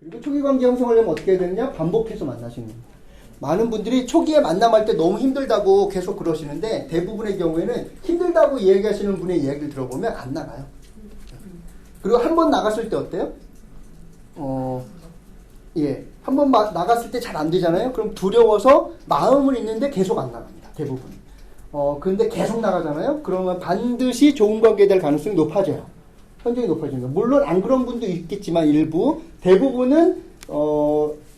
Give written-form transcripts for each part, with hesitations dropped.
그리고 초기 관계 형성하려면 어떻게 해야 되느냐? 반복해서 만나시는 겁니다. 많은 분들이 초기에 만남할 때 너무 힘들다고 계속 그러시는데 대부분의 경우에는 힘들다고 이야기하시는 분의 이야기를 들어보면 안 나가요. 그리고 한 번 나갔을 때 어때요? 한 번 나갔을 때 잘 안 되잖아요. 그럼 두려워서 마음은 있는데 계속 안 나갑니다. 대부분. 근데 계속 나가잖아요. 그러면 반드시 좋은 관계에 될 가능성이 높아져요. 현저히 높아집니다. 물론 안 그런 분도 있겠지만 일부, 대부분은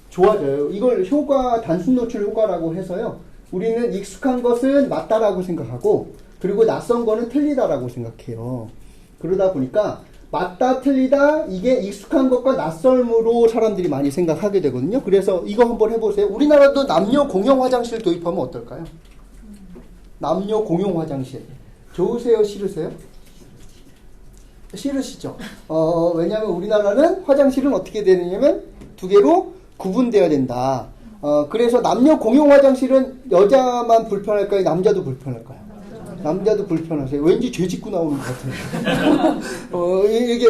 좋아져요. 이걸 단순 노출 효과라고 해서요. 우리는 익숙한 것은 맞다라고 생각하고, 그리고 낯선 거는 틀리다라고 생각해요. 그러다 보니까 맞다, 틀리다, 이게 익숙한 것과 낯설므로 사람들이 많이 생각하게 되거든요. 그래서 이거 한번 해보세요. 우리나라도 남녀 공용 화장실 도입하면 어떨까요? 남녀 공용 화장실. 좋으세요? 싫으세요? 싫으시죠? 왜냐하면 우리나라는 화장실은 어떻게 되느냐면 두 개로 구분되어야 된다. 그래서 남녀 공용 화장실은 여자만 불편할까요? 남자도 불편할까요? 남자도 불편하세요. 왠지 죄 짓고 나오는 것 같아요.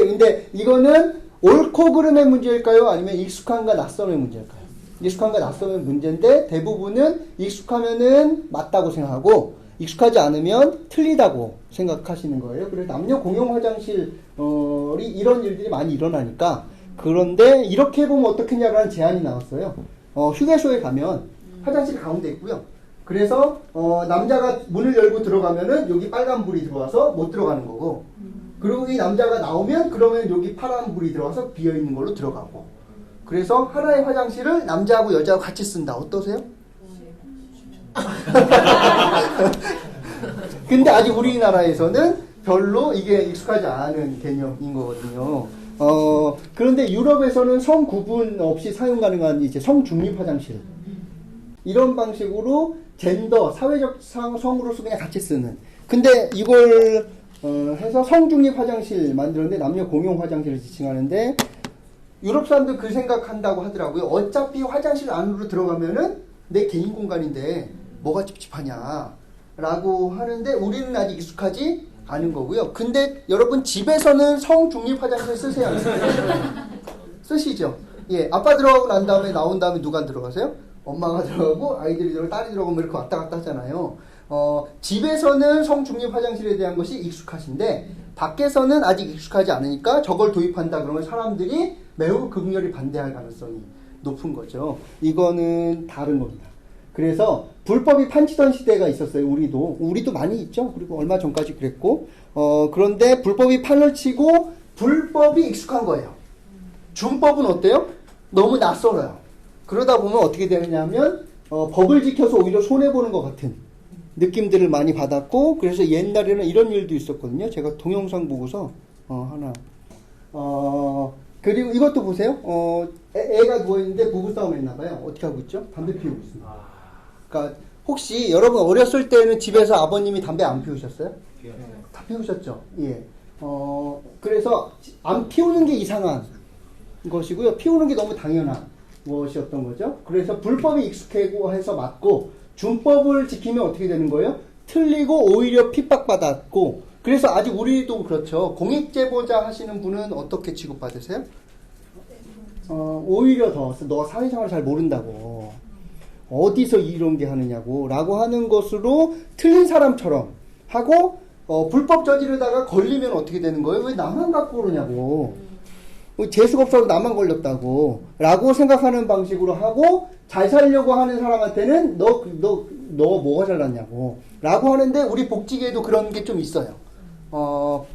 근데 이거는 옳고 그름의 문제일까요? 아니면 익숙함과 낯섦의 문제일까요? 익숙함과 낯섦의 문제인데 대부분은 익숙하면은 맞다고 생각하고 익숙하지 않으면 틀리다고 생각하시는 거예요. 그래서 남녀 공용 화장실이 이런 일들이 많이 일어나니까 그런데 이렇게 해보면 어떻겠냐라는 제안이 나왔어요. 휴게소에 가면 화장실 가운데 있고요. 그래서 남자가 문을 열고 들어가면은 여기 빨간 불이 들어와서 못 들어가는 거고 그리고 이 남자가 나오면 그러면 여기 파란 불이 들어와서 비어있는 걸로 들어가고 그래서 하나의 화장실을 남자하고 여자하고 같이 쓴다. 어떠세요? 근데 아직 우리나라에서는 별로 이게 익숙하지 않은 개념인 거거든요. 그런데 유럽에서는 성 구분 없이 사용 가능한 이제 성 중립 화장실. 이런 방식으로 젠더, 사회적 성으로서 그냥 같이 쓰는. 근데 이걸 해서 성 중립 화장실 만들었는데 남녀 공용 화장실을 지칭하는데 유럽 사람들 그 생각한다고 하더라고요. 어차피 화장실 안으로 들어가면은 내 개인 공간인데 뭐가 찝찝하냐 라고 하는데 우리는 아직 익숙하지 않은 거고요. 근데 여러분 집에서는 성 중립 화장실 쓰세요? 안 쓰세요? 쓰시죠? 예, 아빠 들어가고 난 다음에 나온 다음에 누가 들어가세요? 엄마가 들어가고 아이들이 들어가고 딸이 들어가고 이렇게 왔다 갔다 하잖아요. 집에서는 성 중립 화장실에 대한 것이 익숙하신데 밖에서는 아직 익숙하지 않으니까 저걸 도입한다 그러면 사람들이 매우 극렬히 반대할 가능성이 높은 거죠. 이거는 다른 겁니다. 그래서 불법이 판치던 시대가 있었어요. 우리도 많이 있죠. 그리고 얼마 전까지 그랬고 그런데 불법이 판을 치고 불법이 익숙한 거예요. 준법은 어때요? 너무 낯설어요. 그러다 보면 어떻게 되느냐면 법을 지켜서 오히려 손해보는 것 같은 느낌들을 많이 받았고 그래서 옛날에는 이런 일도 있었거든요. 제가 동영상 보고서 하나 그리고 이것도 보세요. 애가 누워있는데 부부싸움 했나봐요. 어떻게 하고 있죠? 담배 피우고 있습니다. 그러니까 혹시 여러분 어렸을 때는 집에서 아버님이 담배 안 피우셨어요? 다 피우셨죠? 예. 그래서 안 피우는 게 이상한 것이고요. 피우는 게 너무 당연한 것이었던 거죠. 그래서 불법이 익숙하고 해서 맞고 준법을 지키면 어떻게 되는 거예요? 틀리고 오히려 핍박받았고 그래서 아직 우리도 그렇죠. 공익제보자 하시는 분은 어떻게 취급받으세요? 오히려 너 사회생활 잘 모른다고 어디서 이런 게 하느냐고 라고 하는 것으로 틀린 사람처럼 하고 불법 저지르다가 걸리면 어떻게 되는 거예요? 왜 나만 갖고 그러냐고 재수가 없어서 나만 걸렸다고 라고 생각하는 방식으로 하고 잘 살려고 하는 사람한테는 너 뭐가 잘났냐고 라고 하는데 우리 복지계에도 그런 게 좀 있어요.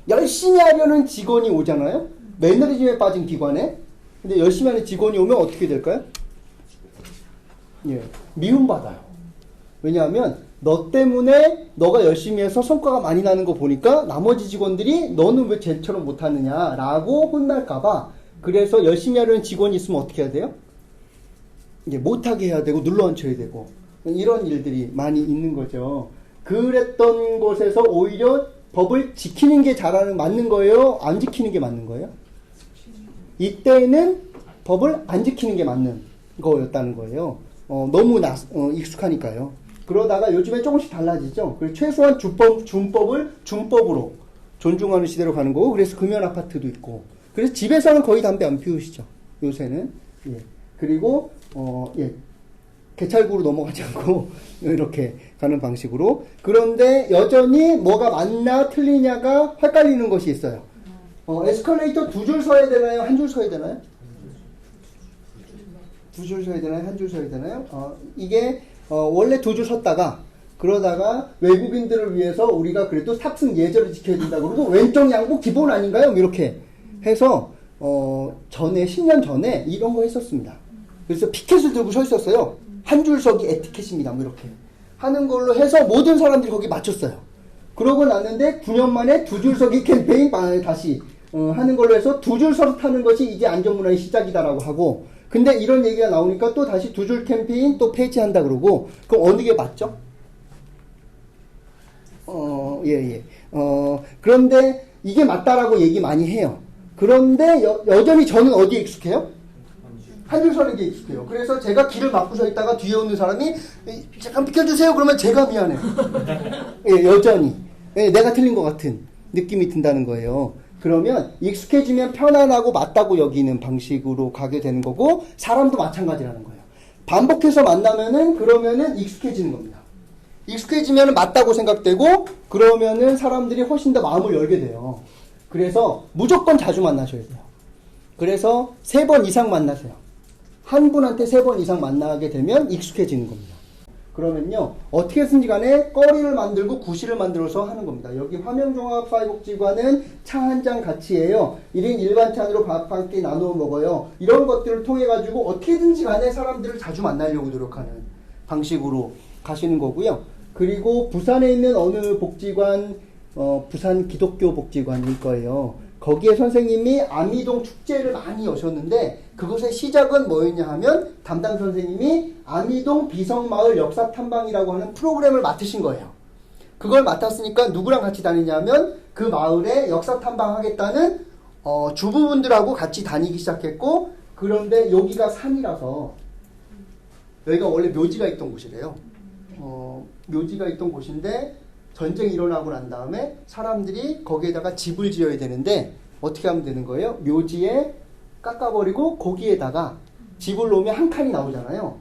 열심히 하려는 직원이 오잖아요. 매너리즘에 빠진 기관에. 근데 열심히 하는 직원이 오면 어떻게 될까요? 예, 미움받아요. 왜냐하면 너 때문에 너가 열심히 해서 성과가 많이 나는 거 보니까 나머지 직원들이 너는 왜 쟤처럼 못하느냐 라고 혼날까봐 그래서 열심히 하려는 직원이 있으면 어떻게 해야 돼요? 이제 못하게 해야 되고 눌러앉혀야 되고 이런 일들이 많이 있는 거죠. 그랬던 곳에서 오히려 법을 지키는 게 맞는 거예요? 안 지키는 게 맞는 거예요? 이때는 법을 안 지키는 게 맞는 거였다는 거예요. 너무 익숙하니까요. 그러다가 요즘에 조금씩 달라지죠. 그래서 최소한 준법을 준법으로 존중하는 시대로 가는 거고, 그래서 금연 아파트도 있고, 그래서 집에서는 거의 담배 안 피우시죠. 요새는. 예. 그리고 예. 개찰구로 넘어가지 않고 이렇게 가는 방식으로. 그런데 여전히 뭐가 맞나 틀리냐가 헷갈리는 것이 있어요. 에스컬레이터 두 줄 서야 되나요? 한 줄 서야 되나요? 두 줄 서야 되나요? 한 줄 서야 되나요? 이게 원래 두 줄 섰다가 그러다가 외국인들을 위해서 우리가 그래도 탑승 예절을 지켜야 된다 그러고 왼쪽 양복 기본 아닌가요? 이렇게 해서 전에 10년 전에 이런 거 했었습니다. 그래서 피켓을 들고 서 있었어요. 한 줄 서기 에티켓입니다. 뭐 이렇게 하는 걸로 해서 모든 사람들이 거기 맞췄어요. 그러고 났는데 9년 만에 두 줄 서기 캠페인 다시 하는 걸로 해서 두 줄 서서 타는 것이 이제 안전문화의 시작이다라고 하고, 근데 이런 얘기가 나오니까 또 다시 두 줄 캠페인 또 폐지한다 그러고, 그럼 어느 게 맞죠? 예. 그런데 이게 맞다라고 얘기 많이 해요. 그런데 여전히 저는 어디에 익숙해요? 한 줄 서는 게 익숙해요. 그래서 제가 길을 막고 서 있다가 뒤에 오는 사람이 잠깐 비켜주세요 그러면 제가 미안해요. 예, 여전히 내가 틀린 것 같은 느낌이 든다는 거예요. 그러면 익숙해지면 편안하고 맞다고 여기는 방식으로 가게 되는 거고, 사람도 마찬가지라는 거예요. 반복해서 만나면은 그러면은 익숙해지는 겁니다. 익숙해지면 맞다고 생각되고, 그러면은 사람들이 훨씬 더 마음을 열게 돼요. 그래서 무조건 자주 만나셔야 돼요. 그래서 3번 이상 만나세요. 한 분한테 3번 이상 만나게 되면 익숙해지는 겁니다. 그러면요, 어떻게 해서든지 간에 거리를 만들고 구실을 만들어서 하는 겁니다. 여기 화명종합사회복지관은 차 한 잔 같이 해요. 1인 일반찬으로 밥 한 끼 나누어 먹어요. 이런 것들을 통해 가지고 어떻게든지 간에 사람들을 자주 만나려고 노력하는 방식으로 가시는 거고요. 그리고 부산에 있는 어느 복지관, 부산 기독교 복지관일 거예요. 거기에 선생님이 아미동 축제를 많이 여셨는데, 그것의 시작은 뭐였냐 하면 담당 선생님이 아미동 비성마을 역사탐방이라고 하는 프로그램을 맡으신 거예요. 그걸 맡았으니까 누구랑 같이 다니냐면 그 마을에 역사탐방하겠다는 주부분들하고 같이 다니기 시작했고, 그런데 여기가 산이라서, 여기가 원래 묘지가 있던 곳이래요. 묘지가 있던 곳인데 전쟁이 일어나고 난 다음에 사람들이 거기에다가 집을 지어야 되는데 어떻게 하면 되는 거예요? 묘지에 깎아버리고 거기에다가 집을 놓으면 한 칸이 나오잖아요.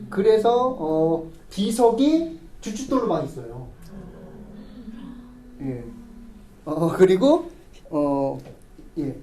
그래서 비석이 주춧돌로만 있어요. 예. 그리고 예.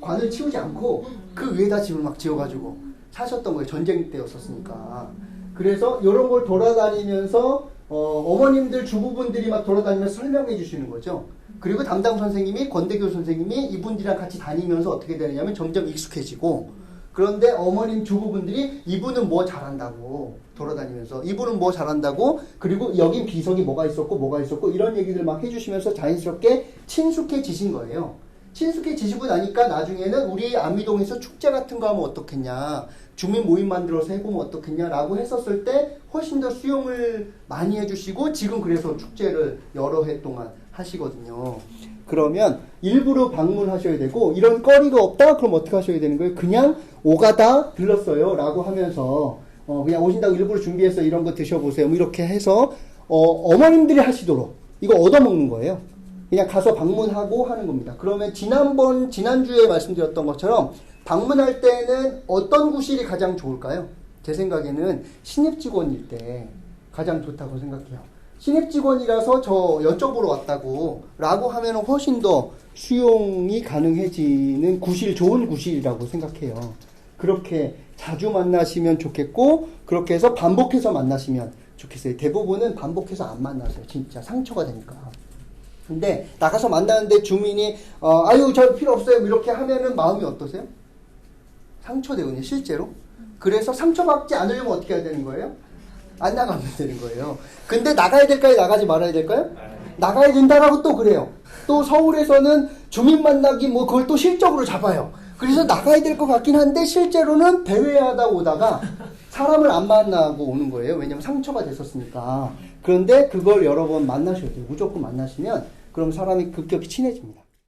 관을 치우지 않고 그 위에다 집을 막 지어가지고 사셨던 거예요. 전쟁 때였었으니까. 그래서 이런 걸 돌아다니면서 어머님들 주부분들이 막 돌아다니면서 설명해 주시는 거죠. 그리고 담당 선생님이, 권대교 선생님이 이분들이랑 같이 다니면서 어떻게 되느냐면 점점 익숙해지고, 그런데 어머님 주부분들이 이분은 뭐 잘한다고 돌아다니면서, 이분은 뭐 잘한다고, 그리고 여긴 비석이 뭐가 있었고 이런 얘기들 막 해주시면서 자연스럽게 친숙해지신 거예요. 친숙해지시고 나니까 나중에는 우리 아미동에서 축제 같은 거 하면 어떻겠냐, 주민 모임 만들어서 해보면 어떻겠냐라고 했었을 때 훨씬 더 수용을 많이 해주시고, 지금 그래서 축제를 여러 해 동안 하시거든요. 그러면 일부러 방문하셔야 되고, 이런 거리가 없다? 그럼 어떻게 하셔야 되는 거예요? 그냥 오가다 들렀어요 라고 하면서 그냥 오신다고 일부러 준비해서 이런 거 드셔보세요 뭐 이렇게 해서 어머님들이 하시도록 이거 얻어먹는 거예요. 그냥 가서 방문하고 하는 겁니다. 그러면 지난주에 말씀드렸던 것처럼 방문할 때는 어떤 구실이 가장 좋을까요? 제 생각에는 신입직원일 때 가장 좋다고 생각해요. 신입직원이라서 저 여쭤보러 왔다고 라고 하면 훨씬 더 수용이 가능해지는 구실, 좋은 구실이라고 생각해요. 그렇게 자주 만나시면 좋겠고, 그렇게 해서 반복해서 만나시면 좋겠어요. 대부분은 반복해서 안 만나세요. 진짜 상처가 되니까. 근데 나가서 만나는데 주민이 아유 저 필요 없어요 이렇게 하면은 마음이 어떠세요? 상처되거든요 실제로. 그래서 상처받지 않으려면 어떻게 해야 되는 거예요? 안 나가면 되는 거예요. 근데 나가야 될까요? 나가지 말아야 될까요? 나가야 된다라고 또 그래요. 또 서울에서는 주민 만나기 뭐 그걸 또 실적으로 잡아요. 그래서 나가야 될 것 같긴 한데 실제로는 대회하다 오다가 사람을 안 만나고 오는 거예요. 왜냐면 상처가 됐었으니까. 그런데 그걸 여러 번 만나셔야 돼요. 무조건 만나시면 그럼 사람이 급격히 친해집니다.